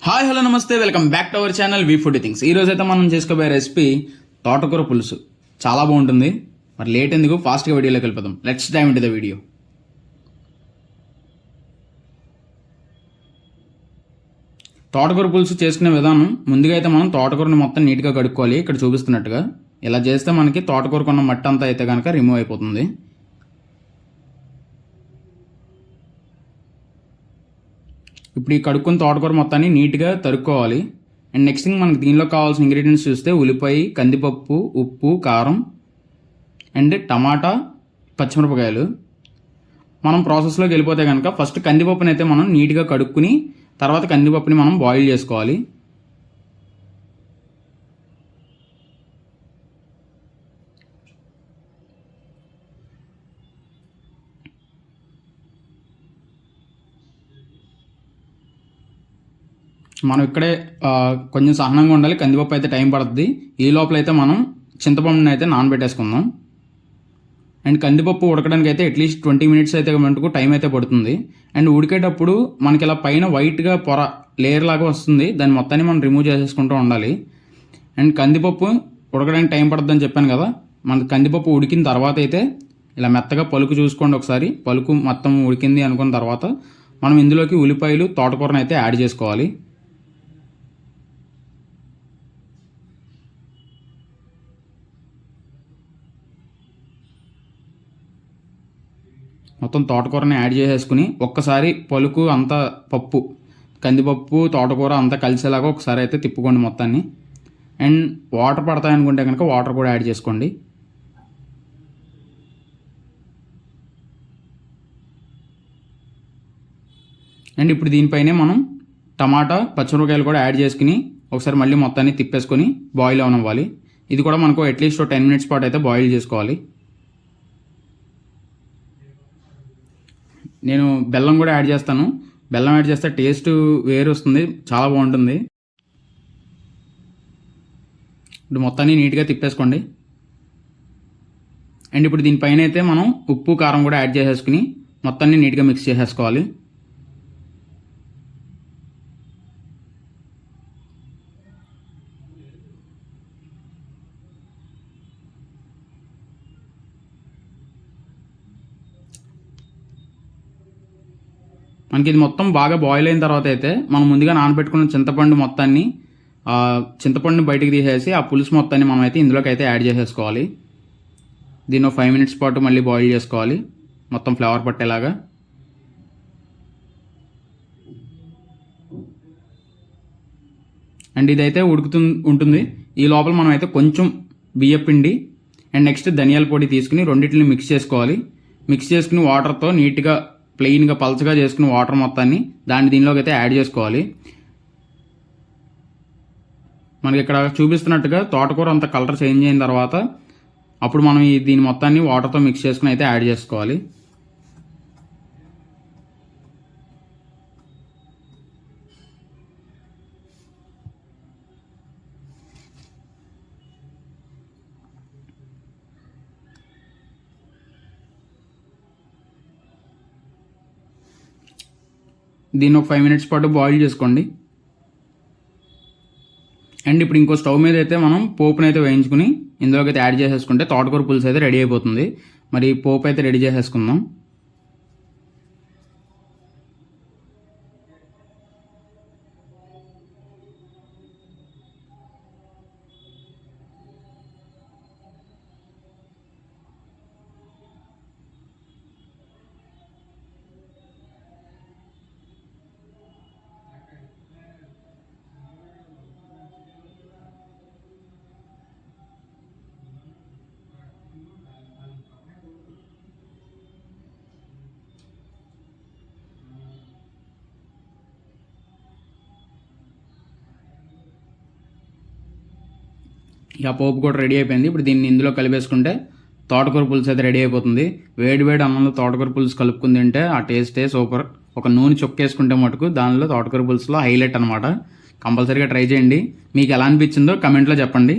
Hi hello నమస్తే, welcome back to our channel we food things. ఈ రోజు అయితే మనం చేసుకోబోయే రెసిపీ తోటకూర పులుసు. చాలా బాగుంటుంది. మరి లేట్ ఎందుకు, ఫాస్ట్గా వీడియోలోకి వెళ్ళిపోదాం. Let's dive into the video. తోటకూర పులుసు చేసుకునే విధానం, ముందుగా అయితే మనం తోటకూరని మొత్తం నీట్గా కడుక్కోవాలి. ఇక్కడ చూపిస్తున్నట్టుగా ఇలా చేస్తే మనకి తోటకూరకున్న మట్టి అంతా అయితే కనుక రిమూవ్ అయిపోతుంది. ఇప్పుడు ఈ కడుక్కున్న తోటకూర మొత్తాన్ని నీట్గా తరుక్కోవాలి. అండ్ నెక్స్ట్ థింగ్, మనకి దీనిలో కావాల్సిన ఇంగ్రీడియంట్స్ చూస్తే ఉల్లిపాయ, కందిపప్పు, ఉప్పు, కారం అండ్ టమాటా, పచ్చిమిరపకాయలు. మనం ప్రాసెస్లోకి వెళ్ళిపోతే కనుక ఫస్ట్ కందిపప్పుని అయితే మనం నీట్గా కడుక్కుని తర్వాత కందిపప్పుని మనం బాయిల్ చేసుకోవాలి. మనం ఇక్కడే కొంచెం సహనంగా ఉండాలి. కందిపప్పు అయితే టైం పడుతుంది. ఈ లోపల అయితే మనం చింతపండుని అయితే నానబెట్టేసుకుందాం. అండ్ కందిపప్పు ఉడకడానికి అయితే అట్లీస్ట్ 20 minutes అయితే మటుకు టైం అయితే పడుతుంది. అండ్ ఉడికేటప్పుడు మనకి ఇలా పైన వైట్గా పొర లేయర్ లాగా వస్తుంది. దాన్ని మొత్తాన్ని మనం రిమూవ్ చేసేసుకుంటూ ఉండాలి. అండ్ కందిపప్పు ఉడకడానికి టైం పడుతుందని చెప్పాను కదా, మనకి కందిపప్పు ఉడికిన తర్వాత అయితే ఇలా మెత్తగా పలుకు చూసుకోండి ఒకసారి. పలుకు మొత్తం ఉడికింది అనుకున్న తర్వాత మనం ఇందులోకి ఉల్లిపాయలు, తోటకూరను అయితే యాడ్ చేసుకోవాలి. మొత్తం తోటకూరని యాడ్ చేసేసుకుని ఒక్కసారి పలుకు అంతా పప్పు, కందిపప్పు, తోటకూర అంతా కలిసేలాగా ఒకసారి అయితే తిప్పుకోండి మొత్తాన్ని. అండ్ వాటర్ పడతాయనుకుంటే కనుక వాటర్ కూడా యాడ్ చేసుకోండి. అండ్ ఇప్పుడు దీనిపైనే మనం టమాటా, పచ్చిమిరపకాయలు కూడా యాడ్ చేసుకుని ఒకసారి మళ్ళీ మొత్తాన్ని తిప్పేసుకొని బాయిల్ అవనివ్వాలి. ఇది కూడా మనకు అట్లీస్ట్ 10 minutes పాటు అయితే బాయిల్ చేసుకోవాలి. నేను బెల్లం కూడా యాడ్ చేస్తాను. బెల్లం యాడ్ చేస్తే టేస్ట్ వేరు వస్తుంది, చాలా బాగుంటుంది. ఇప్పుడు మొత్తాన్ని నీట్గా తిప్పేసుకోండి. అండ్ ఇప్పుడు దీనిపైన అయితే మనం ఉప్పు, కారం కూడా యాడ్ చేసేసుకుని మొత్తాన్ని నీట్గా మిక్స్ చేసేసుకోవాలి. మనకి ఇది మొత్తం బాగా బాయిల్ అయిన తర్వాత అయితే మనం ముందుగా నానబెట్టుకున్న చింతపండు మొత్తాన్ని, చింతపండుని బయటికి తీసేసి ఆ పులుసు మొత్తాన్ని మనం అయితే ఇందులోకి అయితే యాడ్ చేసేసుకోవాలి. దీన్ని 5 minutes పాటు మళ్ళీ బాయిల్ చేసుకోవాలి, మొత్తం ఫ్లేవర్ పట్టేలాగా. అండ్ ఇదైతే ఉంటుంది. ఈ లోపల మనం అయితే కొంచెం బియ్యపిండి అండ్ నెక్స్ట్ ధనియాల పొడి తీసుకుని రెండింటిని మిక్స్ చేసుకోవాలి. మిక్స్ చేసుకుని వాటర్తో నీట్గా ప్లెయిన్గా పల్చగా చేసుకుని వాటర్ మొత్తాన్ని దీనిలోకి అయితే యాడ్ చేసుకోవాలి. మనకి ఇక్కడ చూపిస్తున్నట్టుగా తోటకూర అంత కలర్ చేంజ్ అయిన తర్వాత అప్పుడు మనం దీని మొత్తాన్ని వాటర్తో మిక్స్ చేసుకుని అయితే యాడ్ చేసుకోవాలి. దీన్ని 5 minutes పాటు బాయిల్ చేసుకోండి. అండ్ ఇప్పుడు ఇంకో స్టవ్ మీద అయితే మనం పోపుని అయితే వేయించుకుని ఇందులోకి అయితే యాడ్ చేసేసుకుంటే తోటకూర పులుసు అయితే రెడీ అయిపోతుంది. మరి పోపు అయితే రెడీ చేసేసుకుందాం. ఇక పోపు కూడా రెడీ అయిపోయింది. ఇప్పుడు దీన్ని ఇందులో కలిపేసుకుంటే తోటకూర పులుసు అయితే రెడీ అయిపోతుంది. వేడి వేడి అన్నంలో తోటకూర పులుసు కలుపుకుని తింటే ఆ టేస్టే సూపర్. ఒక నూనె చొక్కేసుకుంటే మటుకు దానిలో తోటకూర పులుసులో హైలైట్ అనమాట. కంపల్సరీగా ట్రై చేయండి. మీకు ఎలా అనిపించిందో కమెంట్లో చెప్పండి.